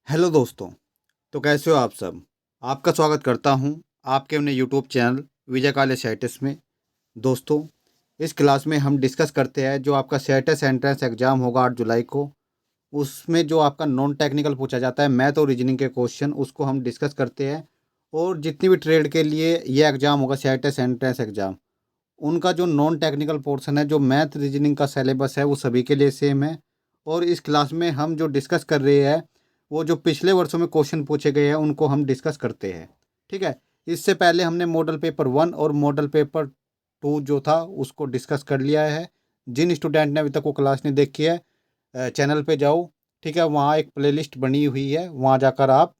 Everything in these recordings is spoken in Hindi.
हेलो दोस्तों। तो कैसे हो आप सब। आपका स्वागत करता हूं आपके अपने यूट्यूब चैनल विजय काले सेटिस में। दोस्तों, इस क्लास में हम डिस्कस करते हैं जो आपका सेटिस एंट्रेंस एग्ज़ाम होगा 8 जुलाई को। उसमें जो आपका नॉन टेक्निकल पूछा जाता है मैथ और रीजनिंग के क्वेश्चन, उसको हम डिस्कस करते हैं। और जितनी भी ट्रेड के लिए ये एग्ज़ाम होगा सेटिस एंट्रेंस एग्ज़ाम, उनका जो नॉन टेक्निकल पोर्शन है, जो मैथ रीजनिंग का सिलेबस है, वो सभी के लिए सेम है। और इस क्लास में हम जो डिस्कस कर रहे हैं वो जो पिछले वर्षों में क्वेश्चन पूछे गए हैं उनको हम डिस्कस करते हैं। ठीक है। इससे पहले हमने मॉडल पेपर 1 और मॉडल पेपर 2 जो था उसको डिस्कस कर लिया है। जिन स्टूडेंट ने अभी तक वो क्लास नहीं देखी है, चैनल पे जाओ। ठीक है, वहाँ एक प्लेलिस्ट बनी हुई है, वहाँ जाकर आप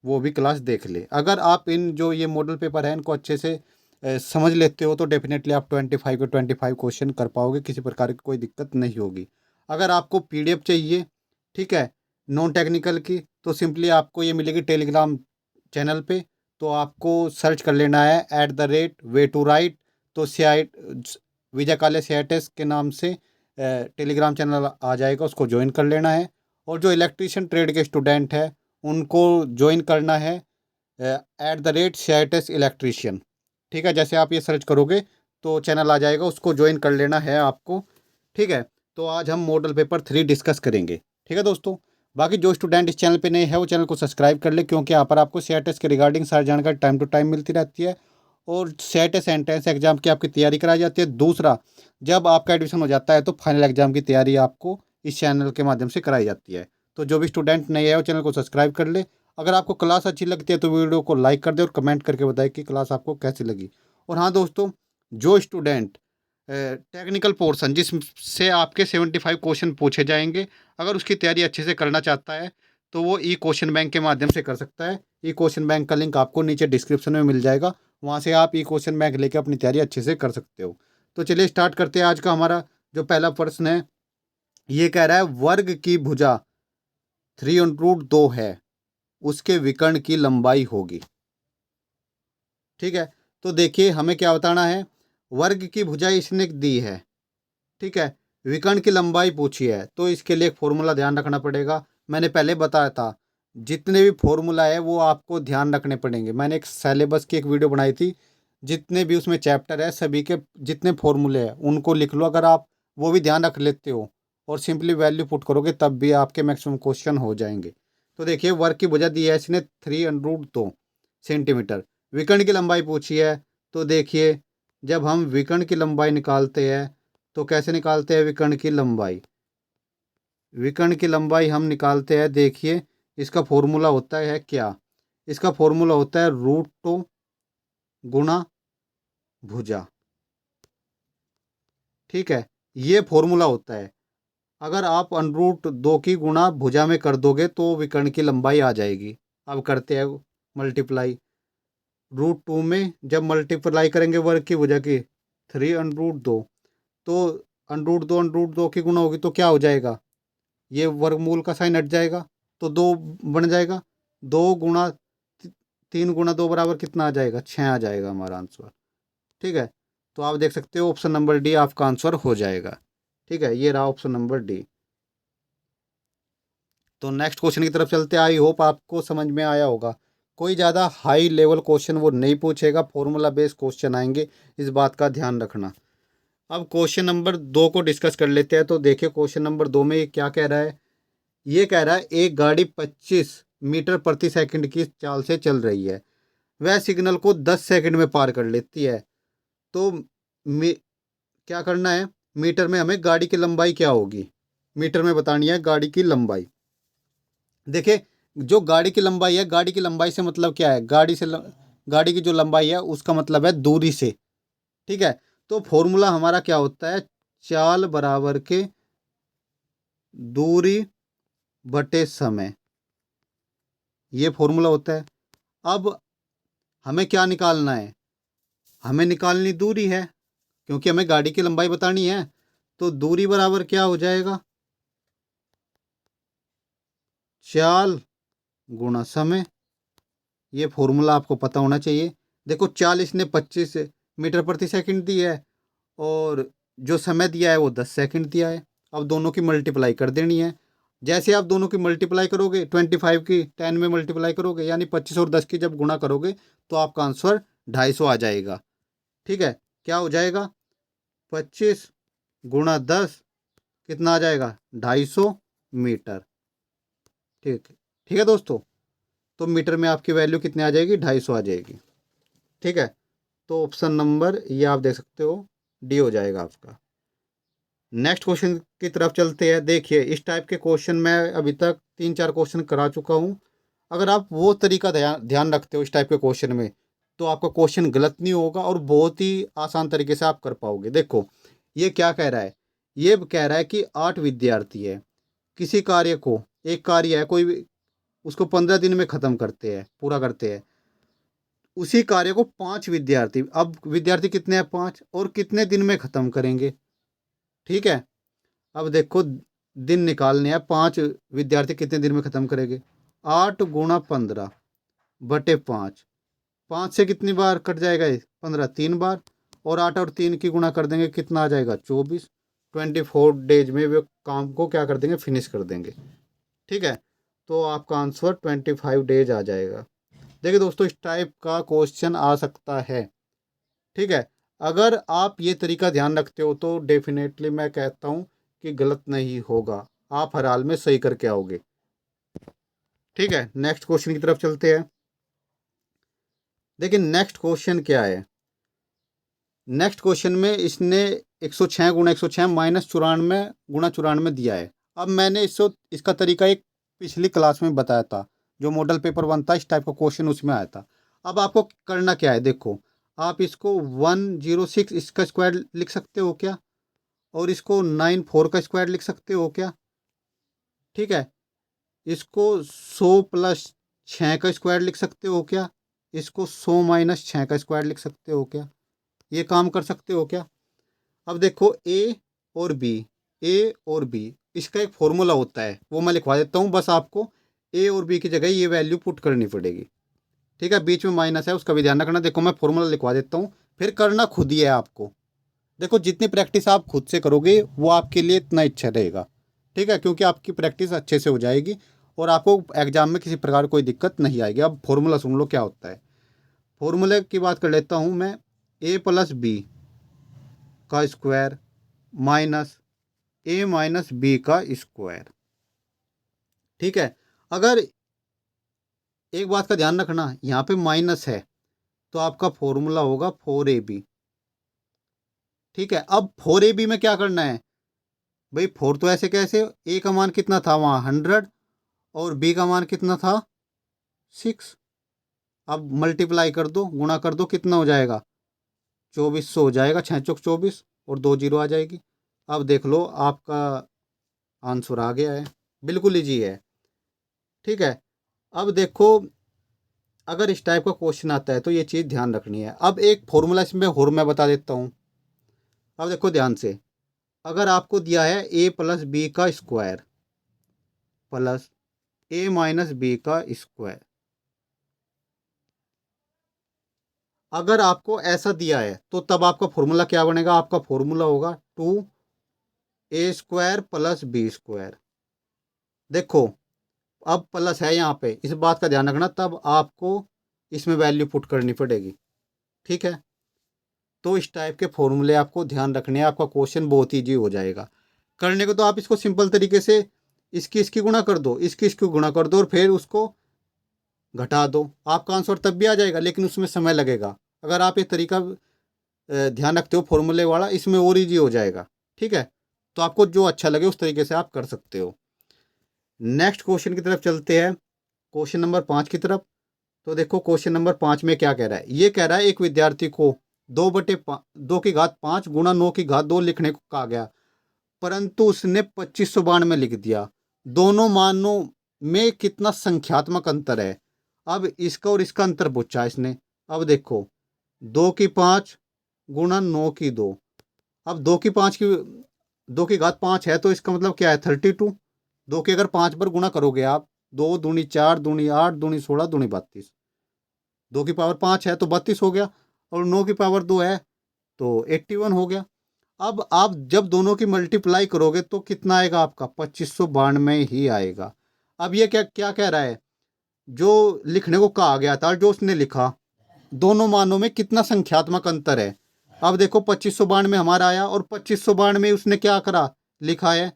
वो भी क्लास देख ले। अगर आप इन जो ये मॉडल पेपर है इनको अच्छे से समझ लेते हो तो डेफिनेटली आप 25 के 25 क्वेश्चन कर पाओगे, किसी प्रकार की कोई दिक्कत नहीं होगी। अगर आपको पीडीएफ चाहिए, ठीक है, नॉन टेक्निकल की, तो सिंपली आपको ये मिलेगी टेलीग्राम चैनल पे। तो आपको सर्च कर लेना है @वे टू राइट। तो विजय काले सीआईएस के नाम से टेलीग्राम चैनल आ जाएगा, उसको ज्वाइन कर लेना है। और जो इलेक्ट्रीशियन ट्रेड के स्टूडेंट है उनको ज्वाइन करना है @CITES इलेक्ट्रीशियन। ठीक है, जैसे आप ये सर्च करोगे तो चैनल आ जाएगा, उसको ज्वाइन कर लेना है आपको। ठीक है। तो आज हम मॉडल पेपर 3 डिस्कस करेंगे। ठीक है दोस्तों। बाकी जो स्टूडेंट इस चैनल पे नए हैं वो चैनल को सब्सक्राइब कर ले, क्योंकि यहाँ पर आपको सीआईएस के रिगार्डिंग सारी जानकारी टाइम टू टाइम मिलती रहती है। और सीआईएस एंट्रेंस एग्जाम की आपकी तैयारी कराई जाती है। दूसरा, जब आपका एडमिशन हो जाता है तो फाइनल एग्जाम की तैयारी आपको इस चैनल के माध्यम से कराई जाती है। तो जो भी स्टूडेंट नए है वो चैनल को सब्सक्राइब कर ले। अगर आपको क्लास अच्छी लगती है तो वीडियो को लाइक कर दे और कमेंट करके बताए कि क्लास आपको कैसी लगी। और हाँ दोस्तों, जो स्टूडेंट टेक्निकल पोर्शन जिससे आपके 75 क्वेश्चन पूछे जाएंगे, अगर उसकी तैयारी अच्छे से करना चाहता है तो वो ई क्वेश्चन बैंक के माध्यम से कर सकता है। ई क्वेश्चन बैंक का लिंक आपको नीचे डिस्क्रिप्शन में मिल जाएगा, वहाँ से आप ई क्वेश्चन बैंक लेकर अपनी तैयारी अच्छे से कर सकते हो। तो चलिए स्टार्ट करते हैं। आज का हमारा जो पहला प्रश्न है, ये कह रहा है वर्ग की भुजा 3√2 है, उसके विकर्ण की लंबाई होगी। ठीक है। तो देखिए हमें क्या बताना है। वर्ग की भुजा इसने दी है, ठीक है, विकर्ण की लंबाई पूछी है, तो इसके लिए एक फॉर्मूला ध्यान रखना पड़ेगा। मैंने पहले बताया था जितने भी फॉर्मूला है वो आपको ध्यान रखने पड़ेंगे। मैंने एक सिलेबस की एक वीडियो बनाई थी, जितने भी उसमें चैप्टर है सभी के जितने फॉर्मूले हैं उनको लिख लो। अगर आप वो भी ध्यान रख लेते हो और सिंपली वैल्यू पुट करोगे तब भी आपके मैक्सिमम क्वेश्चन हो जाएंगे। तो देखिए वर्ग की भुजा दी है इसने 3√2 सेंटीमीटर, विकर्ण की लंबाई पूछी है। तो देखिए जब हम विकर्ण की लंबाई निकालते हैं तो कैसे निकालते हैं विकर्ण की लंबाई। विकर्ण की लंबाई हम निकालते हैं, देखिए इसका फॉर्मूला होता है क्या। इसका फॉर्मूला होता है √2 गुणा भुजा। ठीक है, ये फॉर्मूला होता है। अगर आप √2 की गुणा भुजा में कर दोगे तो विकर्ण की लंबाई आ जाएगी। अब करते हैं मल्टीप्लाई। √2 में जब मल्टीप्लाई करेंगे वर्ग की भुजा की 3√2, तो √2 की गुणा होगी तो क्या हो जाएगा, ये वर्गमूल का साइन हट जाएगा तो 2 बन जाएगा। 2 गुणा 3 गुणा 2 बराबर कितना आ जाएगा, 6 आ जाएगा हमारा आंसर। ठीक है। तो आप देख सकते हो ऑप्शन नंबर डी आपका आंसर हो जाएगा। ठीक है, ये रहा ऑप्शन नंबर डी। तो नेक्स्ट क्वेश्चन की तरफ चलते हैं। आई होप आपको समझ में आया होगा। कोई ज़्यादा हाई लेवल क्वेश्चन वो नहीं पूछेगा, फॉर्मूला बेस्ड क्वेश्चन आएंगे, इस बात का ध्यान रखना। अब क्वेश्चन नंबर 2 को डिस्कस कर लेते हैं। तो देखिए क्वेश्चन नंबर 2 में ये क्या कह रहा है। ये कह रहा है एक गाड़ी 25 मीटर प्रति सेकंड की चाल से चल रही है, वह सिग्नल को 10 सेकंड में पार कर लेती है। तो क्या करना है, मीटर में हमें गाड़ी की लंबाई क्या होगी, मीटर में बतानी है गाड़ी की लंबाई। देखिए जो गाड़ी की लंबाई है, गाड़ी की लंबाई से मतलब क्या है, गाड़ी की जो लंबाई है उसका मतलब है दूरी से। ठीक है। तो फॉर्मूला हमारा क्या होता है, चाल बराबर के दूरी बटे समय, ये फॉर्मूला होता है। अब हमें क्या निकालना है, हमें निकालनी दूरी है, क्योंकि हमें गाड़ी की लंबाई बतानी है। तो दूरी बराबर क्या हो जाएगा, चाल गुणा समय। ये फॉर्मूला आपको पता होना चाहिए। देखो 40 ने 25 मीटर प्रति सेकंड दी है और जो समय दिया है वो 10 सेकंड दिया है। अब दोनों की मल्टीप्लाई कर देनी है। जैसे आप दोनों की मल्टीप्लाई करोगे, 25 की 10 में मल्टीप्लाई करोगे, यानी 25 और 10 की जब गुणा करोगे तो आपका आंसर 250 आ जाएगा। ठीक है, क्या हो जाएगा, 25 गुणा 10 कितना आ जाएगा, 250 मीटर। ठीक है, ठीक है दोस्तों, तो मीटर में आपकी वैल्यू कितनी आ जाएगी, 250 आ जाएगी। ठीक है, तो ऑप्शन नंबर ये आप देख सकते हो, डी हो जाएगा आपका। नेक्स्ट क्वेश्चन की तरफ चलते हैं। देखिए, इस टाइप के क्वेश्चन मैं अभी तक 3-4 क्वेश्चन करा चुका हूँ। अगर आप वो तरीका ध्यान ध्यान रखते हो इस टाइप के क्वेश्चन में, तो आपका क्वेश्चन गलत नहीं होगा और बहुत ही आसान तरीके से आप कर पाओगे। देखो, ये क्या कह रहा है, ये कह रहा है कि 8 विद्यार्थी है, किसी कार्य को, एक कार्य है कोई उसको 15 दिन में ख़त्म करते हैं, पूरा करते हैं। उसी कार्य को 5 विद्यार्थी, अब विद्यार्थी कितने हैं, 5, और कितने दिन में ख़त्म करेंगे। ठीक है, अब देखो, दिन निकालने हैं, 5 विद्यार्थी कितने दिन में ख़त्म करेंगे, 8 गुणा 15 बटे 5, 5 से कितनी बार कट जाएगा ये, 15 3 बार, और 8 और 3 की गुणा कर देंगे, कितना आ जाएगा, 24। 24 डेज में वे काम को क्या कर देंगे, फिनिश कर देंगे। ठीक है, तो आपका आंसर 25 डेज आ जाएगा। देखिए दोस्तों, इस टाइप का क्वेश्चन आ सकता है। ठीक है, अगर आप ये तरीका ध्यान रखते हो तो डेफिनेटली मैं कहता हूँ कि गलत नहीं होगा, आप हर हाल में सही करके आओगे। ठीक है, नेक्स्ट क्वेश्चन की तरफ चलते हैं। देखिए, नेक्स्ट क्वेश्चन क्या है। नेक्स्ट क्वेश्चन में इसने 106 गुणा 106 माइनस 94 गुणा 94 दिया है। अब मैंने इसका तरीका एक पिछली क्लास में बताया था, जो मॉडल पेपर 1 था, इस टाइप का क्वेश्चन उसमें आया था। अब आपको करना क्या है, देखो, आप इसको 106 इसका स्क्वायर लिख सकते हो क्या, और इसको 94 का स्क्वायर लिख सकते हो क्या। ठीक है, इसको 100 प्लस 6 का स्क्वायर लिख सकते हो क्या, इसको 100 माइनस 6 का स्क्वायर लिख सकते हो क्या, ये काम कर सकते हो क्या। अब देखो, ए और बी इसका एक फॉर्मूला होता है, वो मैं लिखवा देता हूँ, बस आपको ए और बी की जगह ये वैल्यू पुट करनी पड़ेगी। ठीक है, बीच में माइनस है उसका भी ध्यान रखना। देखो, मैं फॉर्मूला लिखवा देता हूँ, फिर करना खुद ही है आपको। देखो, जितनी प्रैक्टिस आप खुद से करोगे वो आपके लिए इतना अच्छा रहेगा। ठीक है, क्योंकि आपकी प्रैक्टिस अच्छे से हो जाएगी और आपको एग्जाम में किसी प्रकार कोई दिक्कत नहीं आएगी। अब फॉर्मूला सुन लो क्या होता है। फॉर्मूले की बात कर लेता हूँ मैं, ए प्लस बी का स्क्वायर माइनस ए माइनस बी का स्क्वायर। ठीक है, अगर एक बात का ध्यान रखना, यहाँ पे माइनस है तो आपका फॉर्मूला होगा 4ab। ठीक है, अब 4ab में क्या करना है भाई, 4 तो ऐसे कैसे, ए का मान कितना था वहाँ 100 और बी का मान कितना था 6। अब मल्टीप्लाई कर दो, गुणा कर दो, कितना हो जाएगा 2400 हो जाएगा, 6 चौक 24 और 2 जीरो आ जाएगी। अब देख लो, आपका आंसर आ गया है, बिल्कुल ईजी है। ठीक है, अब देखो, अगर इस टाइप का क्वेश्चन आता है तो ये चीज़ ध्यान रखनी है। अब एक फॉर्मूला इसमें और मैं बता देता हूँ। अब देखो ध्यान से, अगर आपको दिया है ए प्लस बी का स्क्वायर प्लस ए माइनस बी का स्क्वायर, अगर आपको ऐसा दिया है तो तब आपका फॉर्मूला क्या बनेगा, आपका फॉर्मूला होगा 2a² प्लस b²। देखो, अब प्लस है यहाँ पे, इस बात का ध्यान रखना, तब आपको इसमें वैल्यू पुट करनी पड़ेगी। ठीक है, तो इस टाइप के फॉर्मूले आपको ध्यान रखने हैं, आपका क्वेश्चन बहुत ईजी हो जाएगा। करने को तो आप इसको सिंपल तरीके से इसकी गुणा कर दो, इसकी गुणा कर दो और फिर उसको घटा दो, आपका आंसर तब भी आ जाएगा, लेकिन उसमें समय लगेगा। अगर आप ये तरीका ध्यान रखते हो फॉर्मूले वाला, इसमें और ईजी हो जाएगा। ठीक है, तो आपको जो अच्छा लगे उस तरीके से आप कर सकते हो। नेक्स्ट क्वेश्चन की तरफ चलते हैं, क्वेश्चन नंबर 5 की तरफ। तो देखो, क्वेश्चन नंबर 5 में क्या कह रहा है, ये कह रहा है एक विद्यार्थी को 2/2 गुणा 9/2 लिखने को कहा गया, परंतु उसने 2592 लिख दिया। दोनों मानों में कितना संख्यात्मक अंतर है। अब इसका और इसका अंतर पूछा इसने। अब देखो, 2/5 गुणा 9/2। अब 2/5 है तो इसका मतलब क्या है 32। 2 की अगर 5 पर गुणा करोगे आप, 2 दूनी 4 दूनी 8 दूनी 16 दूनी 32, 2 की पावर 5 है तो 32 हो गया, और 9 की पावर 2 है तो 81 हो गया। अब आप जब दोनों की मल्टीप्लाई करोगे तो कितना आएगा आपका 2592 ही आएगा। अब ये क्या क्या कह रहा है, जो लिखने को कहा गया था जो उसने लिखा, दोनों मानों में कितना संख्यात्मक अंतर है। अब देखो 2592 हमारा आया और 2592 उसने क्या करा, लिखा है।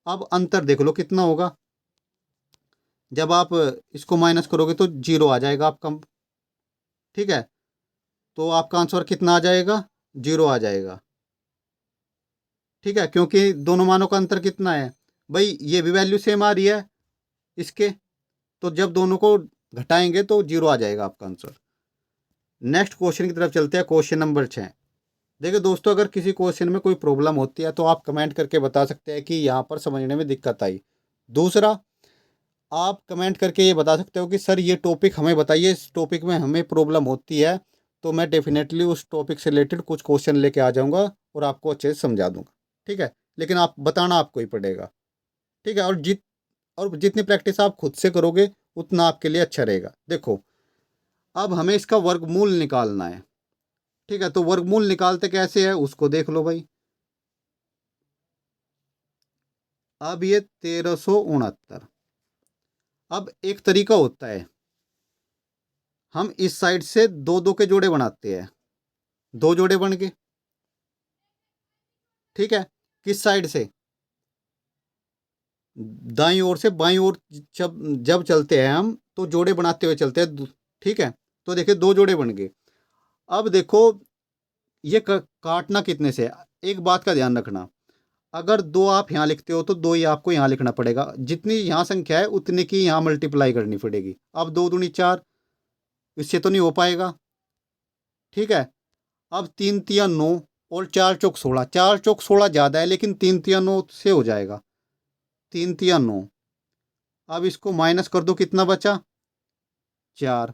अब अंतर देख लो कितना होगा, जब आप इसको माइनस करोगे तो जीरो आ जाएगा आपका। ठीक है, तो आपका आंसर कितना आ जाएगा, जीरो आ जाएगा। ठीक है, क्योंकि दोनों मानों का अंतर कितना है भाई, ये भी वैल्यू सेम आ रही है इसके, तो जब दोनों को घटाएंगे तो जीरो आ जाएगा आपका आंसर। नेक्स्ट क्वेश्चन की तरफ चलते हैं, क्वेश्चन नंबर 6। देखिए दोस्तों, अगर किसी क्वेश्चन में कोई प्रॉब्लम होती है तो आप कमेंट करके बता सकते हैं कि यहाँ पर समझने में दिक्कत आई। दूसरा, आप कमेंट करके ये बता सकते हो कि सर ये टॉपिक हमें बताइए, इस टॉपिक में हमें प्रॉब्लम होती है, तो मैं डेफिनेटली उस टॉपिक से रिलेटेड कुछ क्वेश्चन लेके आ जाऊँगा और आपको अच्छे से समझा दूँगा। ठीक है, लेकिन आप बताना आपको ही पड़ेगा। ठीक है, और जितनी प्रैक्टिस आप खुद से करोगे उतना आपके लिए अच्छा रहेगा। देखो, अब हमें इसका वर्गमूल निकालना है। ठीक है, तो वर्गमूल निकालते कैसे है उसको देख लो भाई। अब ये 1369। अब एक तरीका होता है, हम इस साइड से दो दो के जोड़े बनाते हैं, दो जोड़े बन गए। ठीक है, किस साइड से, दाईं ओर से बाईं ओर, जब जब चलते हैं हम तो जोड़े बनाते हुए चलते हैं। ठीक है, तो देखिए दो जोड़े बन गए। अब देखो ये काटना कितने से है? एक बात का ध्यान रखना, अगर दो आप यहाँ लिखते हो तो दो ही आपको यहाँ लिखना पड़ेगा, जितनी यहाँ संख्या है उतने की यहाँ मल्टीप्लाई करनी पड़ेगी। अब दो दूनी चार, इससे तो नहीं हो पाएगा। ठीक है, अब तीन तिया नौ और चार चौक 16, चार चौक 16 ज़्यादा है लेकिन तीन तिया नौ से हो जाएगा, तीन तिया नौ। अब इसको माइनस कर दो, कितना बचा, चार।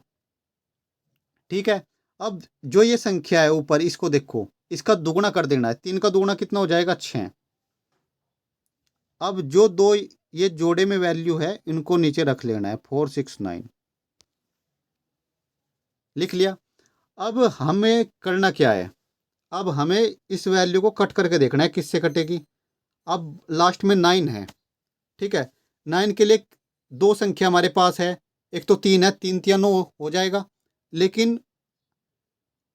ठीक है, अब जो ये संख्या है ऊपर, इसको देखो, इसका दुगुना कर देना है, तीन का दुगुना कितना हो जाएगा, 6। अब जो दो ये जोड़े में वैल्यू है इनको नीचे रख लेना है, 469 लिख लिया। अब हमें करना क्या है, अब हमें इस वैल्यू को कट करके देखना है किससे कटेगी। अब लास्ट में 9 है। ठीक है, 9 के लिए दो संख्या हमारे पास है, एक तो 3 है, 3 तिया 9 हो जाएगा, लेकिन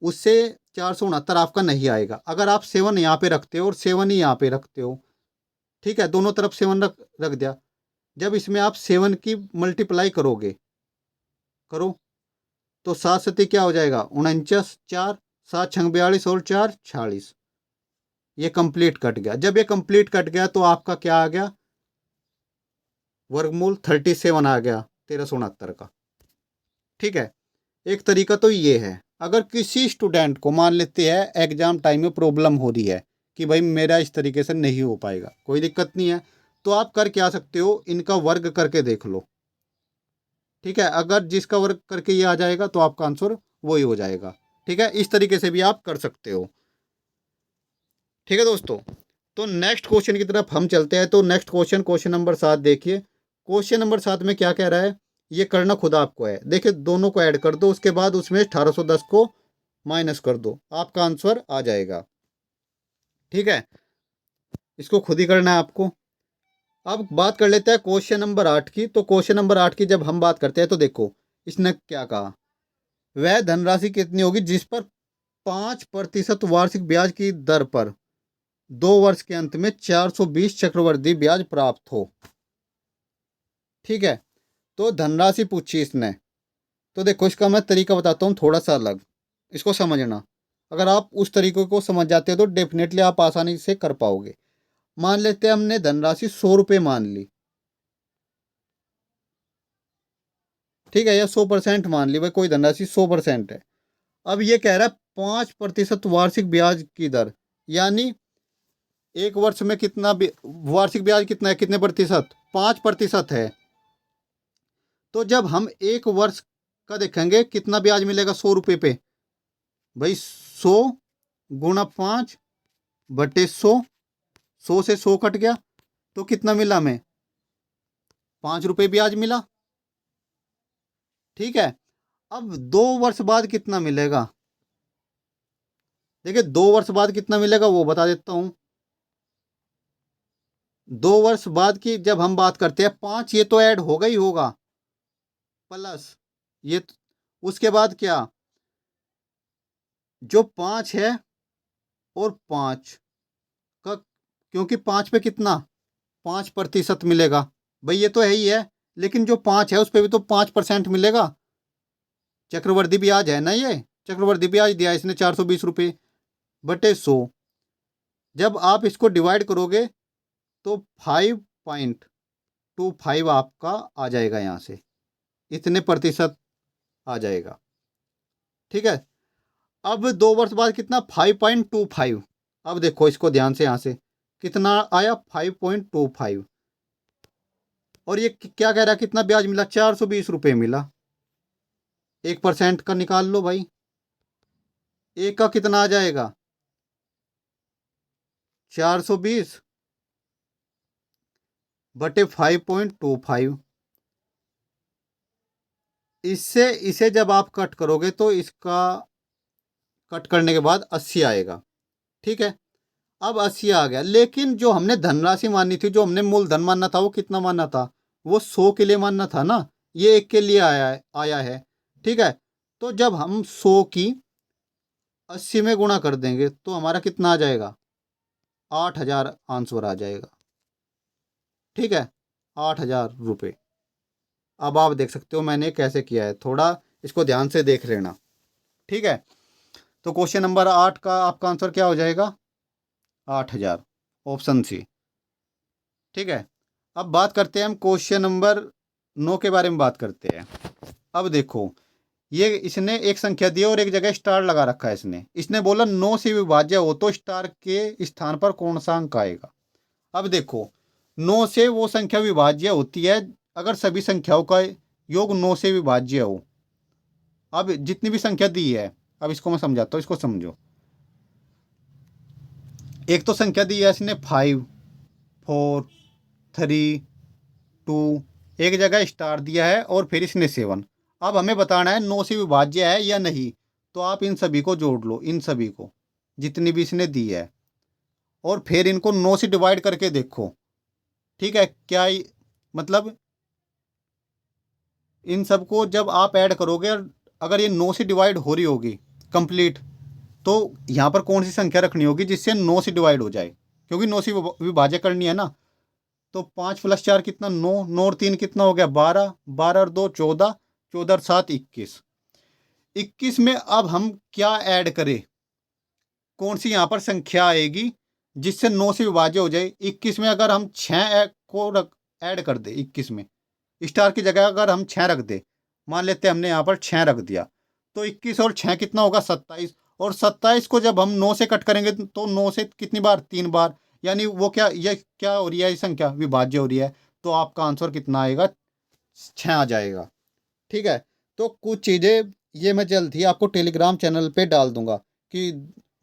उससे 469 आपका नहीं आएगा। अगर आप 7 यहाँ पे रखते हो और 7 ही यहाँ पे रखते हो, ठीक है, दोनों तरफ 7 रख रख दिया, जब इसमें आप 7 की मल्टीप्लाई करोगे, करो, तो 7 सती क्या हो जाएगा, 49, 4 7 छंग 42 और 4 46। ये कंप्लीट कट गया। जब ये कंप्लीट कट गया तो आपका क्या आ गया, वर्गमूल 37 आ गया 1369 का। ठीक है, एक तरीका तो ये है। अगर किसी स्टूडेंट को मान लेते हैं एग्जाम टाइम में प्रॉब्लम हो रही है कि भाई मेरा इस तरीके से नहीं हो पाएगा, कोई दिक्कत नहीं है, तो आप कर क्या सकते हो, इनका वर्ग करके देख लो। ठीक है, अगर जिसका वर्ग करके ये आ जाएगा तो आपका आंसर वही हो जाएगा। ठीक है, इस तरीके से भी आप कर सकते हो। ठीक है दोस्तों, तो नेक्स्ट क्वेश्चन की तरफ हम चलते हैं। तो नेक्स्ट क्वेश्चन, क्वेश्चन नंबर 7 देखिए। क्वेश्चन नंबर 7 में क्या कह रहा है, ये करना खुद आपको है। देखिए दोनों को ऐड कर दो, उसके बाद उसमें 1810 को माइनस कर दो, आपका आंसर आ जाएगा। ठीक है, इसको खुद ही करना है आपको। अब बात कर लेते हैं क्वेश्चन नंबर 8 की। तो क्वेश्चन नंबर 8 की जब हम बात करते हैं तो देखो इसने क्या कहा, वह धनराशि कितनी होगी जिस पर 5% वार्षिक ब्याज की दर पर 2 वर्ष के अंत में 420 चक्रवृद्धि ब्याज प्राप्त हो। ठीक है, तो धनराशि पूछी इसने। तो देखो इसका मैं तरीका बताता हूँ थोड़ा सा अलग, इसको समझना। अगर आप उस तरीके को समझ जाते हो तो डेफिनेटली आप आसानी से कर पाओगे। मान लेते हैं हमने धनराशि 100 रुपये मान ली। ठीक है, या 100% मान ली, भाई कोई धनराशि 100% है। अब ये कह रहा है 5% वार्षिक ब्याज की दर, यानी एक वर्ष में कितना वार्षिक ब्याज कितना है, कितने प्रतिशत, 5% है। तो जब हम एक वर्ष का देखेंगे कितना ब्याज मिलेगा 100 रुपये पे, भाई 100 × 5/100, 100 से 100 कट गया तो कितना मिला हमें, 5 रुपये ब्याज मिला। ठीक है, अब 2 वर्ष बाद कितना मिलेगा, देखिए 2 वर्ष बाद कितना मिलेगा वो बता देता हूँ। 2 वर्ष बाद की जब हम बात करते हैं, 5 ये तो ऐड होगा ही होगा, प्लस ये उसके बाद क्या, जो 5 है और 5 का, क्योंकि 5 पे कितना 5% मिलेगा भाई, ये तो है ही है, लेकिन जो 5 है उस पर भी तो 5% मिलेगा। चक्रवर्ती ब्याज है ना, ये चक्रवर्ती ब्याज दिया इसने 420 रुपये बटे 100। जब आप इसको डिवाइड करोगे तो 5.25 आपका आ जाएगा, यहाँ से इतने प्रतिशत आ जाएगा। ठीक है, अब 2 वर्ष बाद कितना 5.25। अब देखो इसको ध्यान से, यहाँ से कितना आया 5.25, और ये क्या कह रहा है, कितना ब्याज मिला 420 रुपये मिला। 1% का निकाल लो भाई, एक का कितना आ जाएगा 420 बटे 5.25। इससे इसे जब आप कट करोगे तो इसका कट करने के बाद 80 आएगा। ठीक है, अब 80 आ गया, लेकिन जो हमने धनराशि मानी थी, जो हमने मूलधन मानना था, वो कितना मानना था, वो 100 के लिए मानना था ना, ये 1 के लिए आया है। ठीक है, तो जब हम 100 की 80 में गुणा कर देंगे तो हमारा कितना आ जाएगा 8,000 आंसर आ जाएगा। ठीक है, 8,000 रुपये। अब आप देख सकते हो मैंने कैसे किया है, थोड़ा इसको ध्यान से देख लेना। ठीक है, तो क्वेश्चन नंबर 8 का आपका आंसर क्या हो जाएगा 8,000, ऑप्शन सी। ठीक है, अब बात करते हैं हम क्वेश्चन नंबर 9 के बारे में बात करते हैं। अब देखो, ये इसने एक संख्या दी और एक जगह स्टार लगा रखा है। इसने बोला 9 से विभाज्य हो तो स्टार के स्थान पर कौन सा अंक आएगा। अब देखो, 9 से वो संख्या विभाज्य होती है अगर सभी संख्याओं का योग 9 से विभाज्य हो। अब जितनी भी संख्या दी है, अब इसको मैं समझाता हूँ, इसको समझो। एक तो संख्या दी है इसने 5, 4, 3, 2, एक जगह स्टार दिया है और फिर इसने 7। अब हमें बताना है 9 से विभाज्य है या नहीं, तो आप इन सभी को जोड़ लो, इन सभी को जितनी भी इसने दी है, और फिर इनको 9 से डिवाइड करके देखो। ठीक है, क्या मतलब इन सबको जब आप ऐड करोगे, अगर ये 9 से डिवाइड हो रही होगी कंप्लीट, तो यहाँ पर कौन सी संख्या रखनी होगी जिससे 9 से डिवाइड हो जाए, क्योंकि 9 से विभाज्य करनी है ना। तो 5 + 4 कितना 9, 9 और 3 कितना हो गया 12, 12 और 2 14, 14 और 7 21। 21 में अब हम क्या ऐड करें, कौन सी यहाँ पर संख्या आएगी जिससे 9 से विभाज्य हो जाए। 21 में अगर हम 6 को ऐड कर दे, 21 में स्टार की जगह अगर हम 6 रख दे, मान लेते हैं हमने यहाँ पर 6 रख दिया, तो 21 और 6 कितना होगा 27, और 27 को जब हम 9 से कट करेंगे तो 9 से कितनी बार 3 बार, यानी वो क्या, ये क्या हो रही है, ये संख्या विभाज्य हो रही है, तो आपका आंसर कितना आएगा 6 आ जाएगा। ठीक है, तो कुछ चीज़ें ये मैं जल्द ही आपको टेलीग्राम चैनल पे डाल दूंगा कि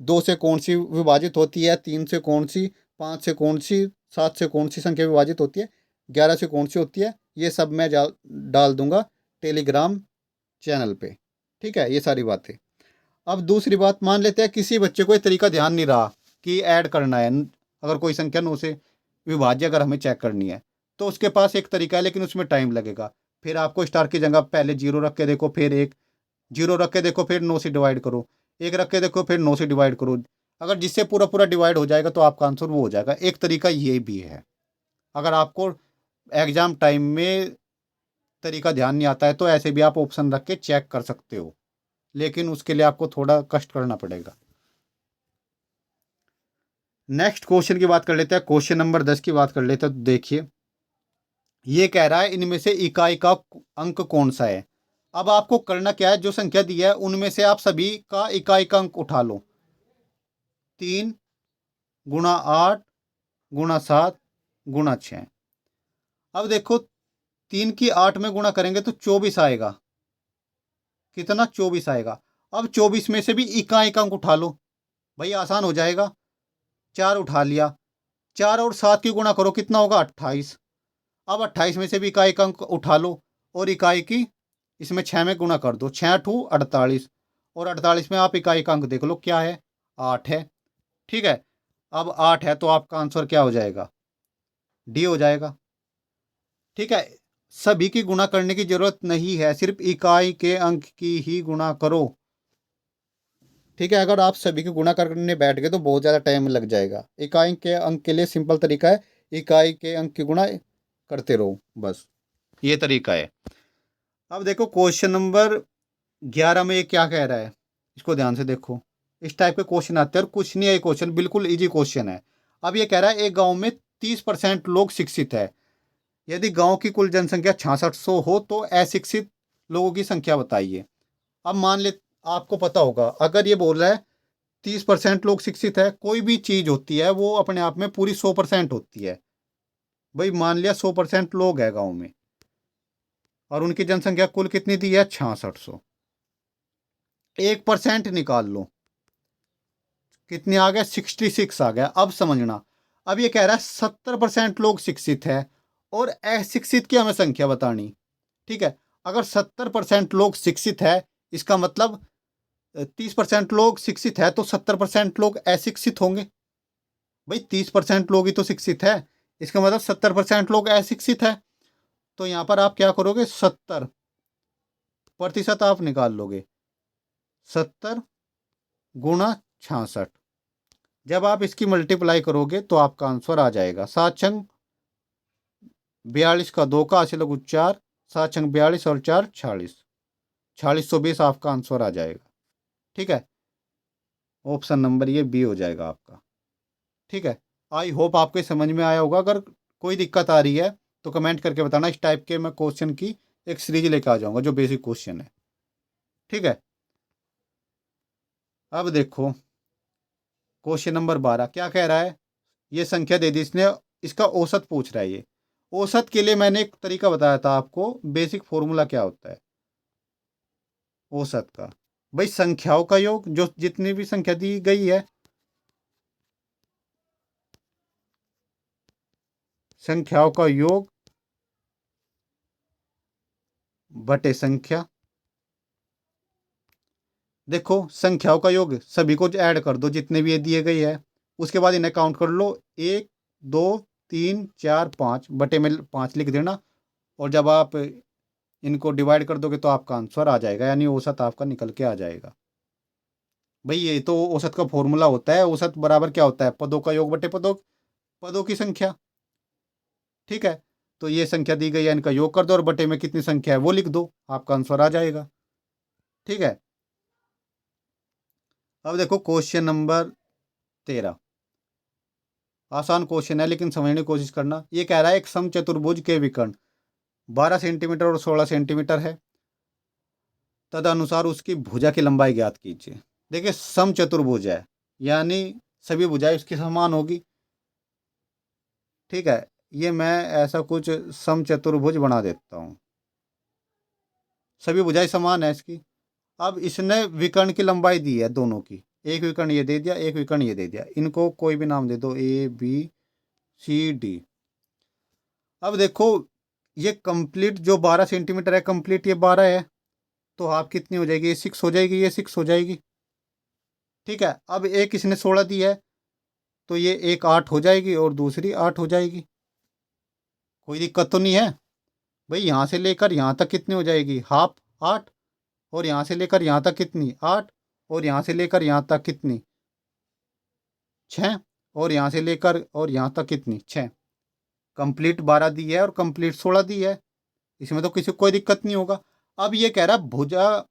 2 से कौन सी विभाजित होती है, 3 से कौन सी, 5 से कौन सी, 7 से कौन सी संख्या विभाजित होती है, 11 से कौन सी होती है, ये सब मैं डाल दूंगा टेलीग्राम चैनल पे। ठीक है, ये सारी बातें। अब दूसरी बात, मान लेते हैं किसी बच्चे को ये तरीका ध्यान नहीं रहा कि ऐड करना है, अगर कोई संख्या 9 से विभाज्य अगर हमें चेक करनी है, तो उसके पास एक तरीका है लेकिन उसमें टाइम लगेगा। फिर आपको स्टार की जगह पहले 0 रख के देखो, फिर 1 0 रख के देखो, फिर 9 से डिवाइड करो, 1 रख के देखो, फिर 9 से डिवाइड करो। अगर जिससे पूरा पूरा डिवाइड हो जाएगा तो आपका आंसर वो हो जाएगा। एक तरीका ये भी है, अगर आपको एग्जाम टाइम में तरीका ध्यान नहीं आता है तो ऐसे भी आप ऑप्शन रख के चेक कर सकते हो, लेकिन उसके लिए आपको थोड़ा कष्ट करना पड़ेगा। नेक्स्ट क्वेश्चन की बात कर लेते हैं, क्वेश्चन नंबर 10 की बात कर लेते हैं। तो देखिए, ये कह रहा है इनमें से इकाई का अंक कौन सा है। अब आपको करना क्या है, जो संख्या दी है उनमें से आप सभी का इकाई का अंक उठा लो। 3 गुणा 8 गुणा 7 गुणा 6। अब देखो, 3 की 8 में गुणा करेंगे तो 24 आएगा। कितना 24 आएगा। अब 24 में से भी इकाई का अंक उठा लो, भाई आसान हो जाएगा। 4 उठा लिया, 4 और 7 की गुणा करो, कितना होगा 28। अब 28 में से भी इकाई का अंक उठा लो और इकाई की इसमें 6 में गुणा कर दो, 6 × 2 = 48, और 48 में आप इकाई का अंक देख लो क्या है 8 है। ठीक है, अब 8 है तो आपका आंसर क्या हो जाएगा डी हो जाएगा। ठीक है, सभी की गुणा करने की जरूरत नहीं है, सिर्फ इकाई के अंक की ही गुणा करो। ठीक है, अगर आप सभी की गुणा करने बैठ गए तो बहुत ज़्यादा टाइम लग जाएगा। इकाई के अंक के लिए सिंपल तरीका है, इकाई के अंक की गुणा करते रहो, बस ये तरीका है। अब देखो क्वेश्चन नंबर 11 में ये क्या कह रहा है, इसको ध्यान से देखो। इस टाइप के क्वेश्चन आते हैं और कुछ नहीं है, क्वेश्चन बिल्कुल इजी क्वेश्चन है। अब ये कह रहा है एक गांव में 30% लोग शिक्षित है। यदि गांव की कुल जनसंख्या 6600 हो तो अशिक्षित लोगों की संख्या बताइए। अब मान ले, आपको पता होगा, अगर ये बोल रहा है 30% लोग शिक्षित है, कोई भी चीज होती है वो अपने आप में पूरी 100% होती है। भाई मान लिया 100% लोग है गांव में और उनकी जनसंख्या कुल कितनी दी है, 6600। 1% निकाल लो, कितने आ गया, 66 आ गया। अब समझना, अब ये कह रहा है 70% लोग शिक्षित है और अशिक्षित की हमें संख्या बतानी। ठीक है, अगर 70% लोग शिक्षित है, इसका मतलब 30% लोग शिक्षित है तो 70% लोग अशिक्षित होंगे। भाई 30% लोग ही तो शिक्षित है, इसका मतलब 70% लोग अशिक्षित है। तो यहां पर आप क्या करोगे, 70% आप निकाल लोगे, 70 × 66। जब आप इसकी मल्टीप्लाई करोगे तो आपका आंसर आ जाएगा 7×42 का 2 का हासिल लघु 4, 7×42 और 4 46, 4620 आपका आंसर आ जाएगा। ठीक है, ऑप्शन नंबर ये बी हो जाएगा आपका। ठीक है, आई होप आपको समझ में आया होगा। अगर कोई दिक्कत आ रही है तो कमेंट करके बताना, इस टाइप के मैं क्वेश्चन की एक सीरीज लेकर आ जाऊंगा जो बेसिक क्वेश्चन है। ठीक है, अब देखो क्वेश्चन नंबर 12 क्या कह रहा है। ये संख्या दे दी इसने, इसका औसत पूछ रहा है। ये औसत के लिए मैंने एक तरीका बताया था आपको, बेसिक फॉर्मूला क्या होता है औसत का। भाई संख्याओं का योग, जो जितनी भी संख्या दी गई है, संख्याओं का योग बटे संख्या। देखो संख्याओं का योग सभी को ऐड कर दो जितने भी ये दिए गए है, उसके बाद इन्हें काउंट कर लो, 1 2 3 4 5 बटे में 5 लिख देना। और जब आप इनको डिवाइड कर दोगे तो आपका आंसर आ जाएगा, यानी औसत आपका निकल के आ जाएगा। भाई ये तो औसत का फॉर्मूला होता है। औसत बराबर क्या होता है, पदों का योग बटे पदों पदों की संख्या। ठीक है, तो ये संख्या दी गई है, इनका योग कर दो और बटे में कितनी संख्या है वो लिख दो, आपका आंसर आ जाएगा। ठीक है, अब देखो क्वेश्चन नंबर 13। आसान क्वेश्चन है लेकिन समझने की कोशिश करना। ये कह रहा है एक समचतुर्भुज के विकर्ण 12 सेंटीमीटर और 16 सेंटीमीटर है, तदनुसार उसकी भुजा की लंबाई ज्ञात कीजिए। देखिए समचतुर्भुज है, यानी सभी भुजाएं उसकी समान होगी। ठीक है, ये मैं ऐसा कुछ समचतुर्भुज बना देता हूँ, सभी भुजाएं समान है इसकी। अब इसने विकर्ण की लंबाई दी है दोनों की, एक विकर्ण ये दे दिया, एक विकर्ण ये दे दिया, इनको कोई भी नाम दे दो, ए बी सी डी। अब देखो ये कंप्लीट जो 12 सेंटीमीटर है, कंप्लीट ये 12 है, तो हाफ कितनी हो जाएगी, ये 6 हो जाएगी, ये 6 हो जाएगी। ठीक है, अब एक इसने 16 दी है तो ये एक 8 हो जाएगी और दूसरी 8 हो जाएगी। कोई दिक्कत तो नहीं है। भाई यहाँ से लेकर यहाँ तक कितनी हो जाएगी, हाफ 8, और यहाँ से लेकर यहाँ तक कितनी 8, और यहाँ से लेकर यहाँ तक कितनी 6, और यहाँ से लेकर और यहाँ तक कितनी 6। कंप्लीट 12 दी है और कंप्लीट 16 दी है, इसमें तो किसी को कोई दिक्कत नहीं होगा। अब ये कह रहा है भुजा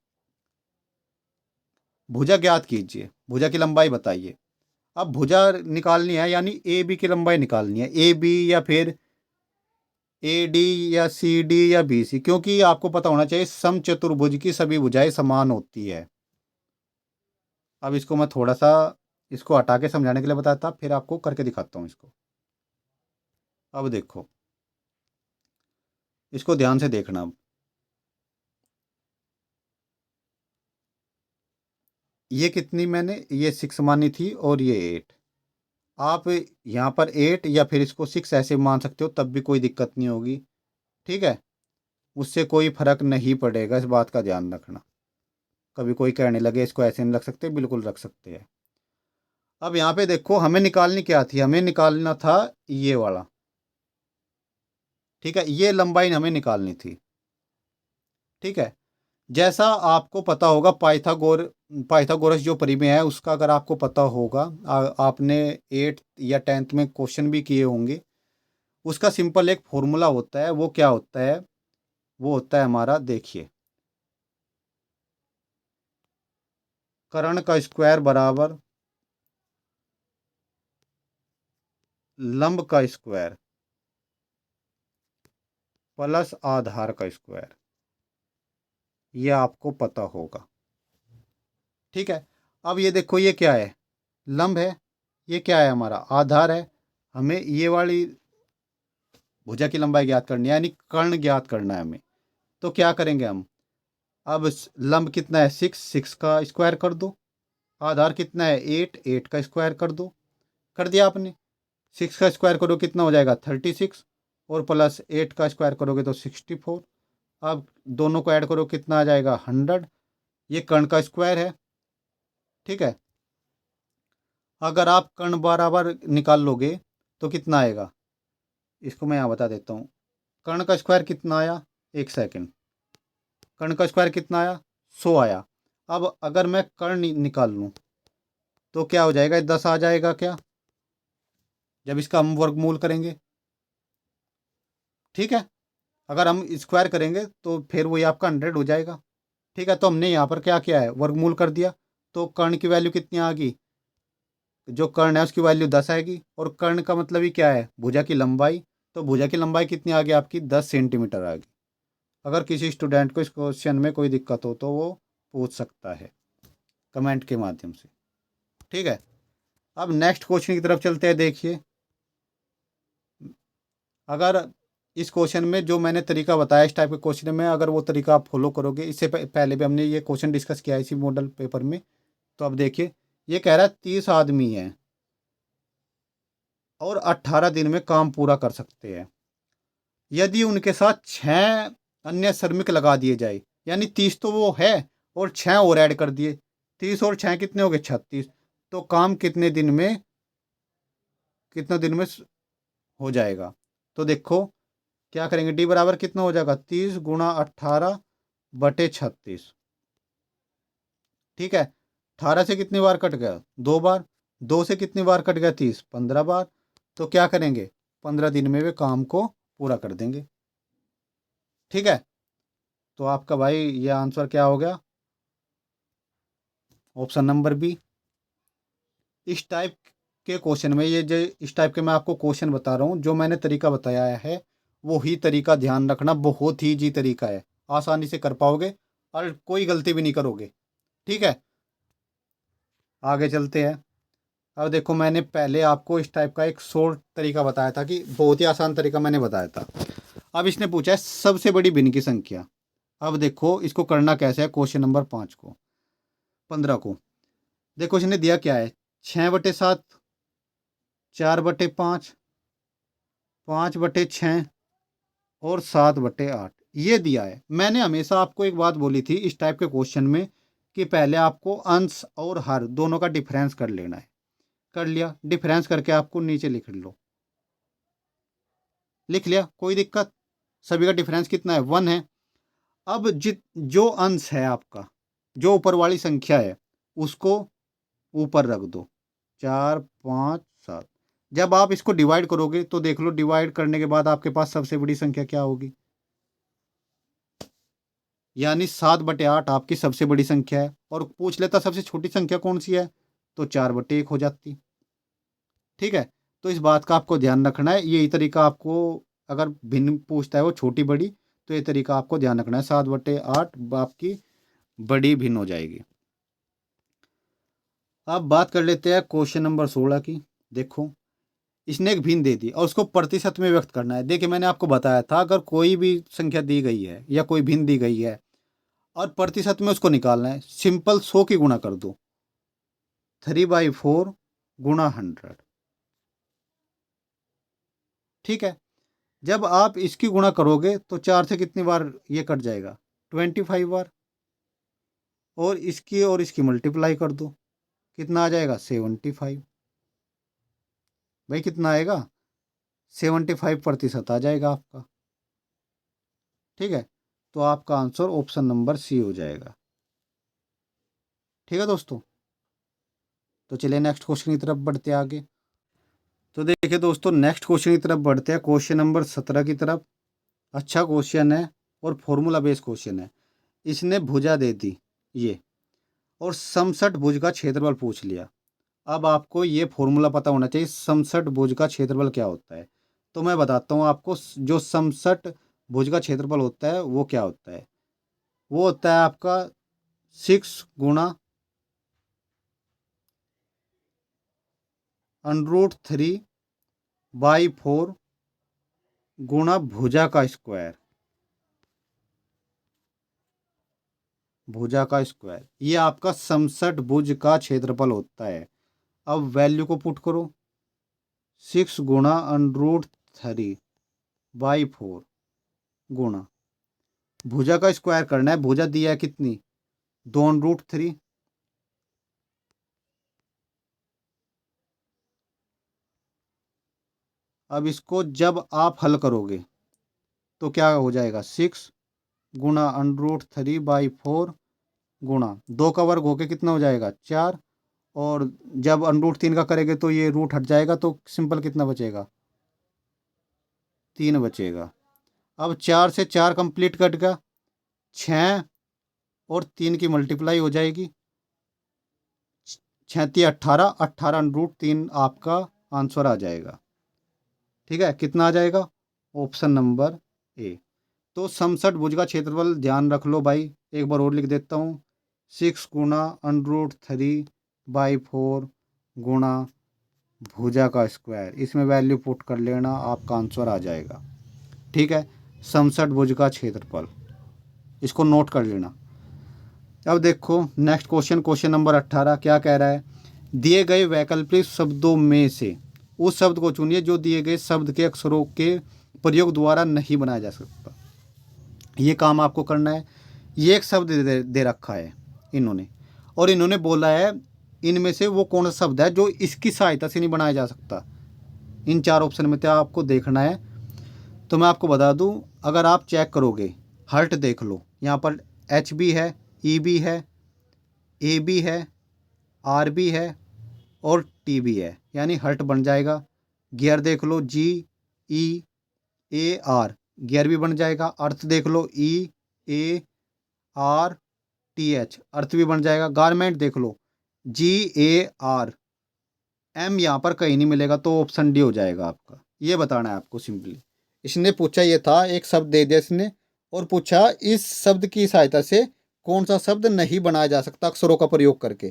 भुजा ज्ञात कीजिए, भुजा की लंबाई बताइए। अब भुजा निकालनी है, यानी ए बी की लंबाई निकालनी है, ए बी या फिर ए डी या सी डी या बी सी, क्योंकि आपको पता होना चाहिए समचतुर्भुज की सभी भुजाएं समान होती है। अब इसको मैं थोड़ा सा इसको हटा के समझाने के लिए बताया था, फिर आपको करके दिखाता हूँ इसको। अब देखो, इसको ध्यान से देखना। अब ये कितनी मैंने, ये 6 मानी थी और ये 8। आप यहाँ पर 8 या फिर इसको 6 ऐसे मान सकते हो, तब भी कोई दिक्कत नहीं होगी। ठीक है, उससे कोई फर्क नहीं पड़ेगा, इस बात का ध्यान रखना। कभी कोई कहने लगे इसको ऐसे नहीं रख सकते, बिल्कुल रख सकते हैं। अब यहाँ पे देखो हमें निकालनी क्या थी, हमें निकालना था ये वाला, ठीक है, ये लंबाई हमें निकालनी थी। ठीक है, जैसा आपको पता होगा पाइथागोरस जो परिमेय है उसका अगर आपको पता होगा, आपने 8th या 10th में क्वेश्चन भी किए होंगे। उसका सिंपल एक फॉर्मूला होता है, वो क्या होता है, वो होता है हमारा, देखिए, कर्ण का स्क्वायर बराबर लंब का स्क्वायर प्लस आधार का स्क्वायर, ये आपको पता होगा। ठीक है, अब ये देखो, ये क्या है, लंब है, ये क्या है, हमारा आधार है। हमें ये वाली भुजा की लंबाई ज्ञात करनी है, यानी कर्ण ज्ञात करना है हमें। तो क्या करेंगे हम, अब लंब कितना है, 6 का स्क्वायर कर दो, आधार कितना है, 8 का स्क्वायर कर दो, कर दिया आपने। 6 का स्क्वायर करो कितना हो जाएगा, 36, और प्लस 8 का स्क्वायर करोगे तो 64। अब दोनों को ऐड करो कितना आ जाएगा, 100। ये कर्ण का स्क्वायर है। ठीक है, अगर आप कर्ण बराबर निकाल लोगे तो कितना आएगा, इसको मैं यहाँ बता देता हूँ। कर्ण का स्क्वायर कितना आया, एक सेकंड, कर्ण का स्क्वायर कितना आया, 100 आया। अब अगर मैं कर्ण निकाल लूँ तो क्या हो जाएगा, 10 आ जाएगा क्या, जब इसका हम वर्गमूल करेंगे। ठीक है, अगर हम स्क्वायर करेंगे तो फिर वही आपका 100 हो जाएगा। ठीक है, तो हमने यहाँ पर क्या किया है, वर्गमूल कर दिया। तो कर्ण की वैल्यू कितनी आ गई, जो कर्ण है उसकी वैल्यू 10 आएगी, और कर्ण का मतलब ही क्या है, भुजा की लंबाई। तो भुजा की लंबाई कितनी आ गई आपकी, 10 सेंटीमीटर आ गई। अगर किसी स्टूडेंट को इस क्वेश्चन में कोई दिक्कत हो तो वो पूछ सकता है कमेंट के माध्यम से। ठीक है, अब नेक्स्ट क्वेश्चन की तरफ चलते हैं। देखिए, अगर इस क्वेश्चन में जो मैंने तरीका बताया, इस टाइप के क्वेश्चन में अगर वो तरीका आप फॉलो करोगे, इससे पहले भी हमने ये क्वेश्चन डिस्कस किया है इसी मॉडल पेपर में। तो अब देखिए, ये कह रहा है 30 आदमी हैं और 18 दिन में काम पूरा कर सकते हैं, यदि उनके साथ 6 अन्य श्रमिक लगा दिए जाए। यानी 30 तो वो है, और 6 और ऐड कर दिए, 30 और 6 कितने हो गए, 36। तो काम कितने दिन में हो जाएगा। तो देखो क्या करेंगे, डी बराबर कितना हो जाएगा, 30 गुणा 18 बटे 36। ठीक है, 18 से कितनी बार कट गया, 2 बार, 2 से कितनी बार कट गया, 30, 15 बार। तो क्या करेंगे, 15 दिन में वे काम को पूरा कर देंगे। ठीक है, तो आपका भाई ये आंसर क्या हो गया, ऑप्शन नंबर बी। इस टाइप के क्वेश्चन में, ये जो इस टाइप के मैं आपको क्वेश्चन बता रहा हूँ, जो मैंने तरीका बताया है वो ही तरीका ध्यान रखना, बहुत ही ईजी तरीका है, आसानी से कर पाओगे और कोई गलती भी नहीं करोगे। ठीक है, आगे चलते हैं। अब देखो, मैंने पहले आपको इस टाइप का एक शॉर्ट तरीका बताया था, कि बहुत ही आसान तरीका मैंने बताया था। अब इसने पूछा है सबसे बड़ी भिन्न की संख्या। अब देखो इसको करना कैसे है, क्वेश्चन नंबर 15 को देखो, इसने दिया क्या है, 6/7, 4/5, 5/6 और 7/8 ये दिया है। मैंने हमेशा आपको एक बात बोली थी इस टाइप के क्वेश्चन में, कि पहले आपको अंश और हर दोनों का डिफरेंस कर लेना है। कर लिया, डिफरेंस करके आपको नीचे लिख लो, लिख लिया, कोई दिक्कत। सभी का डिफरेंस कितना है, 1 है। अब जो अंश है आपका, जो ऊपर वाली संख्या है, उसको ऊपर रख दो, 4, 5, 7। जब आप इसको डिवाइड करोगे तो देख लो, डिवाइड करने के बाद आपके पास सबसे बड़ी संख्या क्या होगी, यानी 7/8 आपकी सबसे बड़ी संख्या है। और पूछ लेता सबसे छोटी संख्या कौन सी है, तो 4/1 हो जाती। ठीक है, तो इस बात का आपको ध्यान रखना है, यही तरीका आपको, अगर भिन्न पूछता है वो छोटी बड़ी, तो ये तरीका आपको ध्यान रखना है, 7/8 आपकी बड़ी भिन्न हो जाएगी। अब बात कर लेते हैं क्वेश्चन नंबर 16 की। देखो, इसने एक भिन्न दे दी और उसको प्रतिशत में व्यक्त करना है। देखिए, मैंने आपको बताया था, अगर कोई भी संख्या दी गई है या कोई भिन्न दी गई है और प्रतिशत में उसको निकालना है, सिंपल 100 की गुणा कर दो, 3/4 गुणा 100। ठीक है, जब आप इसकी गुणा करोगे तो 4 से कितनी बार ये कट जाएगा, 25 बार। और इसकी मल्टीप्लाई कर दो, कितना आ जाएगा, 75। भाई कितना आएगा, 75% आ जाएगा आपका। ठीक है, तो आपका आंसर ऑप्शन नंबर सी हो जाएगा। ठीक है दोस्तों, तो चलिए नेक्स्ट क्वेश्चन की तरफ बढ़ते हैं आगे। तो देखिए दोस्तों, नेक्स्ट क्वेश्चन की तरफ बढ़ते हैं, क्वेश्चन नंबर 17 की तरफ। अच्छा क्वेश्चन है और फॉर्मूला बेस्ड क्वेश्चन है। इसने भुजा दे दी ये, और समसठ भुज का क्षेत्रफल पूछ लिया। अब आपको ये फॉर्मूला पता होना चाहिए, समसठ भुज का क्षेत्रफल क्या होता है। तो मैं बताता हूँ आपको, जो समसठ भुज का क्षेत्रफल होता है वो क्या होता है। वो होता है आपका 6 × √3/4 गुणा भुजा का स्क्वायर। भुजा का स्क्वायर ये आपका समसठ भुज का क्षेत्रफल होता है। अब वैल्यू को पुट करो, 6 × √3/4 गुणा भुजा का स्क्वायर करना है। भुजा दिया है कितनी, 2√3। अब इसको जब आप हल करोगे तो क्या हो जाएगा, 6 × √3/4 गुणा 2 का वर्ग होके कितना हो जाएगा, 4। और जब √3 का करेंगे तो ये रूट हट जाएगा, तो सिंपल कितना बचेगा, 3 बचेगा। अब 4 से 4 कंप्लीट कट गया, 6 और 3 की मल्टीप्लाई हो जाएगी, 6×3 = 18, 18 √3 आपका आंसर आ जाएगा। ठीक है, कितना आ जाएगा, ऑप्शन नंबर ए। तो समसठ भुज का क्षेत्रफल ध्यान रख लो भाई, एक बार और लिख देता हूँ, 6 × √3/4 गुणा भुजा का स्क्वायर। इसमें वैल्यू पुट कर लेना, आपका आंसर आ जाएगा। ठीक है, समसठ भुज का क्षेत्रफल, इसको नोट कर लेना। अब देखो नेक्स्ट क्वेश्चन, क्वेश्चन नंबर 18 क्या कह रहा है। दिए गए वैकल्पिक शब्दों में से उस शब्द को चुनिए जो दिए गए शब्द के अक्षरों के प्रयोग द्वारा नहीं बनाया जा सकता। ये काम आपको करना है। ये एक शब्द दे रखा है इन्होंने, और इन्होंने बोला है इनमें से वो कौन सा शब्द है जो इसकी सहायता से नहीं बनाया जा सकता। इन 4 ऑप्शन में तो आपको देखना है। तो मैं आपको बता दूं, अगर आप चेक करोगे, हर्ट देख लो, यहाँ पर एच बी है, ई बी है, ए बी है, आर बी है और टी बी है, यानी हर्ट बन जाएगा। गियर देख लो, जी ई ए आर, गियर भी बन जाएगा। अर्थ देख लो, ई ए आर टी एच, अर्थ भी बन जाएगा। गारमेंट देख लो, जी ए आर एम, यहाँ पर कहीं नहीं मिलेगा, तो ऑप्शन डी हो जाएगा आपका। ये बताना है आपको सिंपली। इसने पूछा, ये था एक शब्द दे दिया इसने, और पूछा इस शब्द की सहायता से कौन सा शब्द नहीं बनाया जा सकता अक्षरों का प्रयोग करके।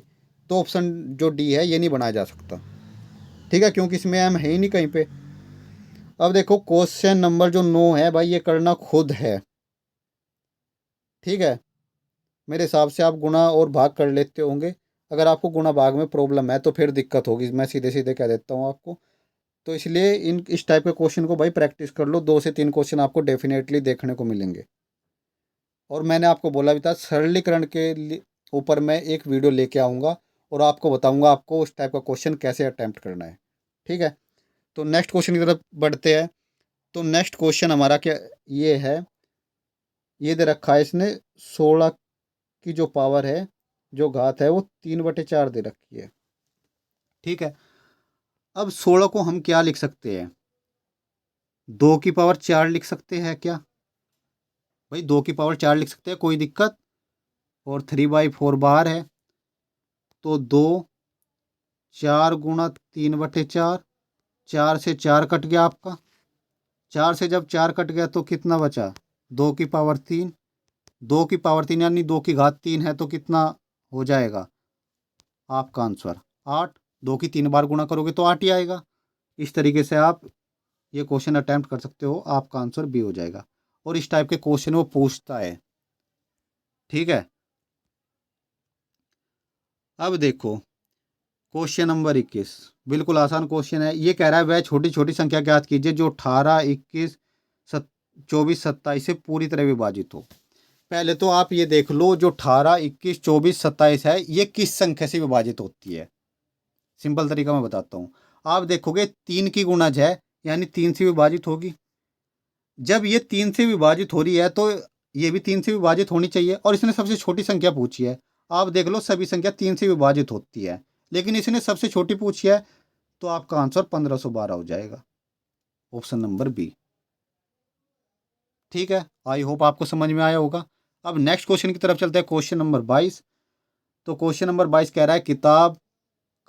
तो ऑप्शन जो डी है ये नहीं बनाया जा सकता। ठीक है, क्योंकि इसमें एम है ही नहीं कहीं पे। अब देखो क्वेश्चन नंबर जो 9 है भाई, ये करना खुद है। ठीक है, मेरे हिसाब से आप गुणा और भाग कर लेते होंगे। अगर आपको गुणा भाग में प्रॉब्लम है तो फिर दिक्कत होगी, मैं सीधे सीधे कह देता हूँ आपको। तो इसलिए इस टाइप के क्वेश्चन को भाई प्रैक्टिस कर लो, 2 से 3 क्वेश्चन आपको डेफिनेटली देखने को मिलेंगे। और मैंने आपको बोला भी था, सरलीकरण के ऊपर मैं एक वीडियो लेके आऊँगा और आपको बताऊँगा आपको उस टाइप का क्वेश्चन कैसे अटैम्प्ट करना है। ठीक है, तो नेक्स्ट क्वेश्चन की तरफ बढ़ते हैं। तो नेक्स्ट क्वेश्चन हमारा क्या ये है, ये दे रखा है इसने, 16 की जो पावर है, जो घात है, वो 3/4 दे रखी है। ठीक है, अब 16 को हम क्या लिख सकते हैं, 2 की पावर 4 लिख सकते हैं क्या भाई, 2 की पावर 4 लिख सकते हैं, कोई दिक्कत। और 3/4 बाहर है, तो 2, 4 × 3/4, 4 से 4 कट गया आपका। 4 से जब 4 कट गया तो कितना बचा, 2 की पावर 3। 2 की पावर 3 यानी 2 की घात 3 है, तो कितना हो जाएगा आपका आंसर, 8। 2 की 3 बार गुणा करोगे तो 8 ही आएगा। इस तरीके से आप ये क्वेश्चन अटैम्प्ट कर सकते हो, आपका आंसर बी हो जाएगा। और इस टाइप के क्वेश्चन वो पूछता है। ठीक है, अब देखो क्वेश्चन नंबर 21, बिल्कुल आसान क्वेश्चन है। ये कह रहा है वह छोटी छोटी संख्या ज्ञात कीजिए जो 18, 21, 24, 27 से पूरी तरह विभाजित हो। पहले तो आप ये देख लो, जो 18, 21, 24, 27 है, ये किस संख्या से विभाजित होती है। सिंपल तरीका मैं बताता हूँ। आप देखोगे 3 की गुणज है, यानी 3 से विभाजित होगी। जब ये 3 से विभाजित हो रही है तो ये भी 3 से विभाजित होनी चाहिए, और इसने सबसे छोटी संख्या पूछी है। आप देख लो सभी संख्या 3 से विभाजित होती है, लेकिन इसने सबसे छोटी पूछी है, तो आपका आंसर 1512 हो जाएगा, ऑप्शन नंबर बी। ठीक है, आई होप आपको समझ में आया होगा। अब नेक्स्ट क्वेश्चन की तरफ चलते हैं, क्वेश्चन नंबर 22। तो क्वेश्चन नंबर 22 कह रहा है किताब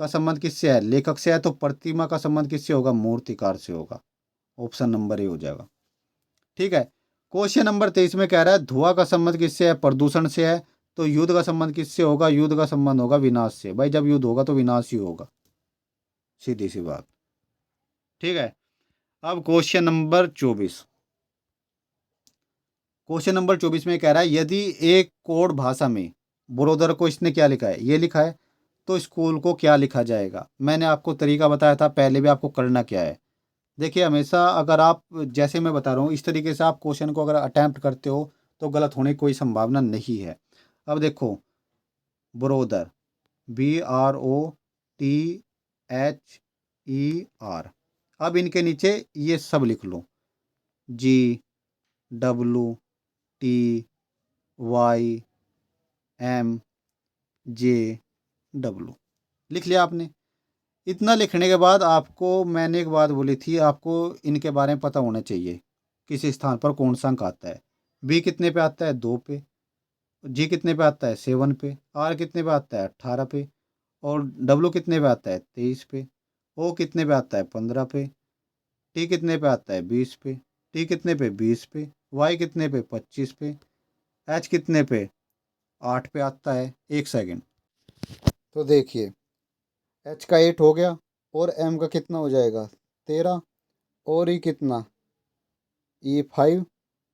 का संबंध किससे है, लेखक से है, तो प्रतिमा का संबंध किससे होगा, मूर्तिकार से होगा, ऑप्शन नंबर ए हो जाएगा। ठीक है, क्वेश्चन नंबर 23 में कह रहा है धुआं का संबंध किससे है, प्रदूषण से है, तो युद्ध का संबंध किससे होगा, युद्ध का संबंध होगा विनाश से। भाई जब युद्ध होगा तो विनाश ही होगा, सीधी सी बात। ठीक है, अब क्वेश्चन नंबर 24 में कह रहा है यदि एक कोड भाषा में ब्रोदर को इसने क्या लिखा है, ये लिखा है, तो स्कूल को क्या लिखा जाएगा। मैंने आपको तरीका बताया था पहले भी, आपको करना क्या है। देखिए हमेशा अगर आप, जैसे मैं बता रहा हूँ इस तरीके से आप क्वेश्चन को अगर अटैम्प्ट करते हो तो गलत होने की कोई संभावना नहीं है। अब देखो, ब्रोदर, BROTHER, अब इनके नीचे ये सब लिख लो, GWTYMJW, लिख लिया आपने। इतना लिखने के बाद आपको मैंने एक बात बोली थी, आपको इनके बारे में पता होना चाहिए, किस स्थान पर कौन सा अंक आता है। बी कितने पे आता है, 2 पे। जी कितने पे आता है, 7 पे। आर कितने पे आता है, 18 पे। और डब्लू कितने पे आता है, 23 पे। ओ कितने पे आता है, 15 पे। टी कितने पे आता है, 20 पे। टी कितने पे, 20 पे। वाई कितने पे, 25 पे। एच कितने पे, 8 पे आता है। एक सेकंड, तो देखिए एच का 8 हो गया, और एम का कितना हो जाएगा, 13। और ई कितना, E5।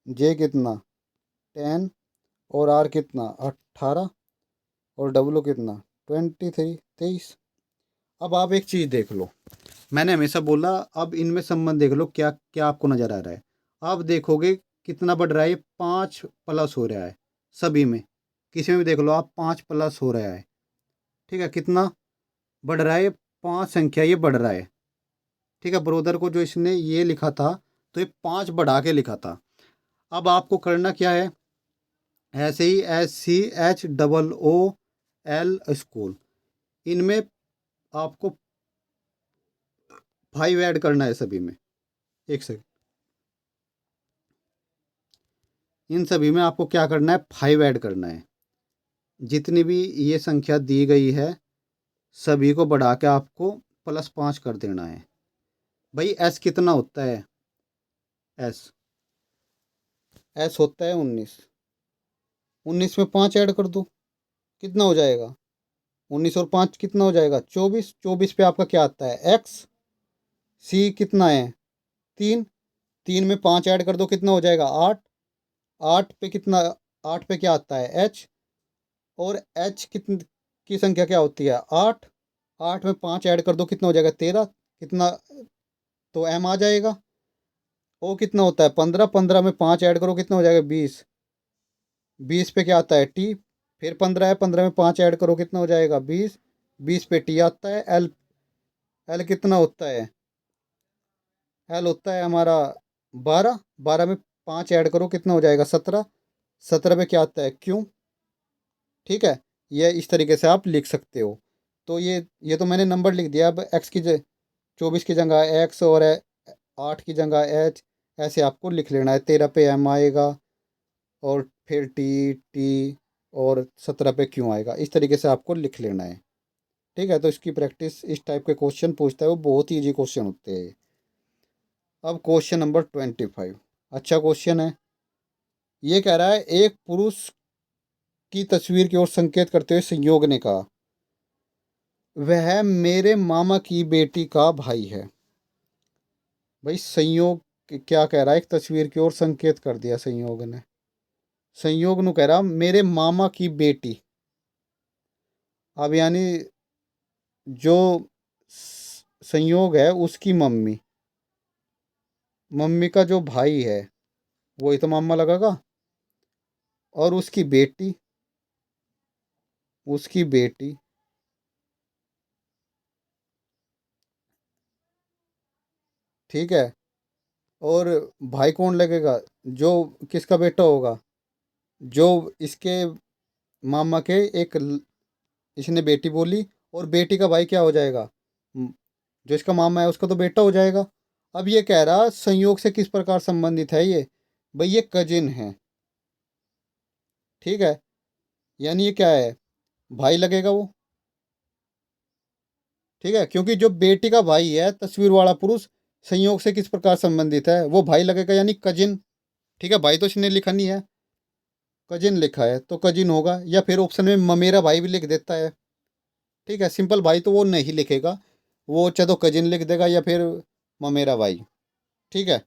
जे कितना, 10। और आर कितना, 18। और डब्लू कितना, 23, 23। अब आप एक चीज़ देख लो, मैंने हमेशा बोला अब इनमें संबंध देख लो, क्या क्या आपको नज़र आ रहा है। आप देखोगे कितना बढ़ रहा है, ये 5 प्लस हो रहा है सभी में, किसी में भी देख लो आप, 5 प्लस हो रहा है। ठीक है, कितना बढ़ रहा है, 5 संख्या ये बढ़ रहा है। ठीक है, ब्रोदर को जो इसने ये लिखा था, तो ये 5 बढ़ा के लिखा था। अब आपको करना क्या है, ऐसे ही SCHOOL स्कूल, इनमें आपको 5 ऐड करना है सभी में। एक सेकंड, इन सभी में आपको क्या करना है, 5 ऐड करना है। जितनी भी ये संख्या दी गई है सभी को बढ़ा के आपको +5 कर देना है। भाई एस कितना होता है, एस एस होता है 19। 19 में 5 ऐड कर दो, कितना हो जाएगा, 19 और 5 कितना हो जाएगा, 24। 24 पे आपका क्या आता है, एक्स। सी कितना है, 3। 3 में 5 ऐड कर दो, कितना हो जाएगा, 8। 8 पे कितना, 8 पे क्या आता है, एच। और एच कितनी की संख्या क्या होती है, 8। 8 में 5 ऐड कर दो, कितना हो जाएगा, 13। कितना, तो एम आ जाएगा। ओ कितना होता है, 15। 15 में 5 ऐड करो, कितना हो जाएगा, 20। 20 पे क्या आता है, टी। फिर 15 है, 15 में 5 ऐड करो, कितना हो जाएगा, 20। 20 पे टी आता है, एल। एल कितना होता है, एल होता है हमारा 12। 12 में 5 ऐड करो, कितना हो जाएगा, 17। 17 में क्या आता है, क्यों। ठीक है, ये इस तरीके से आप लिख सकते हो। तो ये तो मैंने नंबर लिख दिया। अब एक्स की 24 की जगह एक्स, और 8 की जगह एच, ऐसे आपको लिख लेना है। 13 पे एम आएगा, और फिर टी टी, और 17 पे क्यों आएगा, इस तरीके से आपको लिख लेना है। ठीक है, तो इसकी प्रैक्टिस, इस टाइप के क्वेश्चन पूछता है वो बहुत ही ईजी क्वेश्चन होते हैं। अब क्वेश्चन नंबर 25, अच्छा क्वेश्चन है। ये कह रहा है एक पुरुष की तस्वीर की ओर संकेत करते हुए संयोग ने कहा वह मेरे मामा की बेटी का भाई है। भाई संयोग क्या कह रहा है, एक तस्वीर की ओर संकेत कर दिया संयोग ने। संयोग नु कह रहा मेरे मामा की बेटी। अब यानी जो संयोग है उसकी मम्मी, मम्मी का जो भाई है वही तो मामा लगेगा। और उसकी बेटी, ठीक है, और भाई कौन लगेगा? जो किसका बेटा होगा? जो इसके मामा के इसने बेटी बोली, और बेटी का भाई क्या हो जाएगा? म- जो इसका मामा है उसका तो बेटा हो जाएगा। अब ये कह रहा संयोग से किस प्रकार संबंधित है ये? भाई ये कजिन है, ठीक है। यानी ये क्या है? भाई लगेगा वो, ठीक है, क्योंकि जो बेटी का भाई है तस्वीर वाला पुरुष संयोग से किस प्रकार संबंधित है, वो भाई लगेगा, यानी कजिन। ठीक है, भाई तो इसने लिखा नहीं है, कजिन लिखा है तो कजिन होगा, या फिर ऑप्शन में ममेरा भाई भी लिख देता है। ठीक है, सिंपल भाई तो वो नहीं लिखेगा, वो चाहे तो कजिन लिख देगा या फिर ममेरा भाई। ठीक है,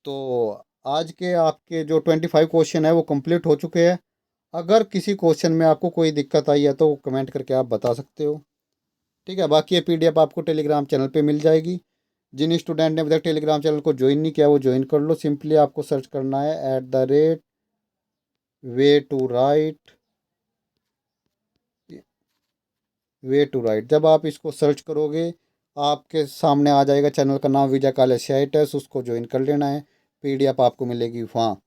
तो आज के आपके जो 25 क्वेश्चन है वो कंप्लीट हो चुके हैं। अगर किसी क्वेश्चन में आपको कोई दिक्कत आई है तो कमेंट करके आप बता सकते हो। ठीक है, बाकी ये पीडीएफ आपको टेलीग्राम चैनल पे मिल जाएगी। जिन स्टूडेंट ने अभी तक टेलीग्राम चैनल को ज्वाइन नहीं किया वो ज्वाइन कर लो। सिंपली आपको सर्च करना है @वे टू राइट। जब आप इसको सर्च करोगे आपके सामने आ जाएगा चैनल का नाम, विजय कॉलेज शाइटस, उसको ज्वाइन कर लेना है। पीडीएफ आपको मिलेगी वहाँ।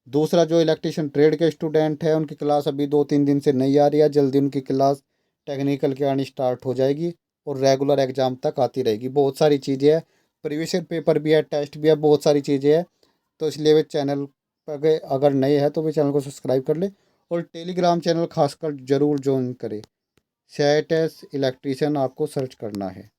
दूसरा, जो इलेक्ट्रीशियन ट्रेड के स्टूडेंट है उनकी क्लास अभी 2-3 दिन से नहीं आ रही है, जल्दी उनकी क्लास टेक्निकल के आनी स्टार्ट हो जाएगी और रेगुलर एग्ज़ाम तक आती रहेगी। बहुत सारी चीज़ें हैं, प्रीवियस ईयर पेपर भी है, टेस्ट भी है, बहुत सारी चीज़ें हैं। तो इसलिए वे चैनल पर अगर नए हैं तो वे चैनल को सब्सक्राइब कर ले, और टेलीग्राम चैनल खासकर ज़रूर ज्वाइन करें। सैटस इलेक्ट्रीशियन आपको सर्च करना है।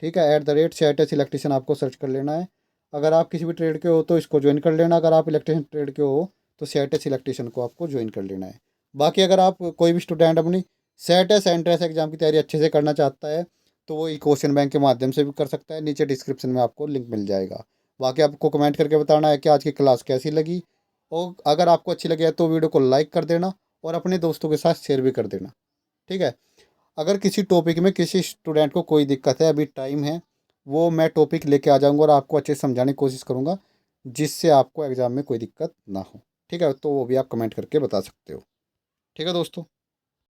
ठीक है, @सैटस इलेक्ट्रीशियन आपको सर्च कर लेना है। अगर आप किसी भी ट्रेड के हो तो इसको ज्वाइन कर लेना, अगर आप इलेक्ट्रीशियन ट्रेड के हो तो सैटस इलेक्ट्रीशियन को आपको ज्वाइन कर लेना है। बाकी अगर आप कोई भी स्टूडेंट अपनी सैटस एंट्रेंस एग्जाम की तैयारी अच्छे से करना चाहता है तो वो ई क्वेश्चन बैंक के माध्यम से भी कर सकता है। नीचे डिस्क्रिप्शन में आपको लिंक मिल जाएगा। बाकी आपको कमेंट करके बताना है कि आज की क्लास कैसी लगी, और अगर आपको अच्छी लगी है तो वीडियो को लाइक कर देना और अपने दोस्तों के साथ शेयर भी कर देना। ठीक है, अगर किसी टॉपिक में किसी स्टूडेंट को कोई दिक्कत है, अभी टाइम है, वो मैं टॉपिक लेके आ जाऊंगा और आपको अच्छे से समझाने की कोशिश करूंगा जिससे आपको एग्ज़ाम में कोई दिक्कत ना हो। ठीक है, तो वो भी आप कमेंट करके बता सकते हो। ठीक है दोस्तों।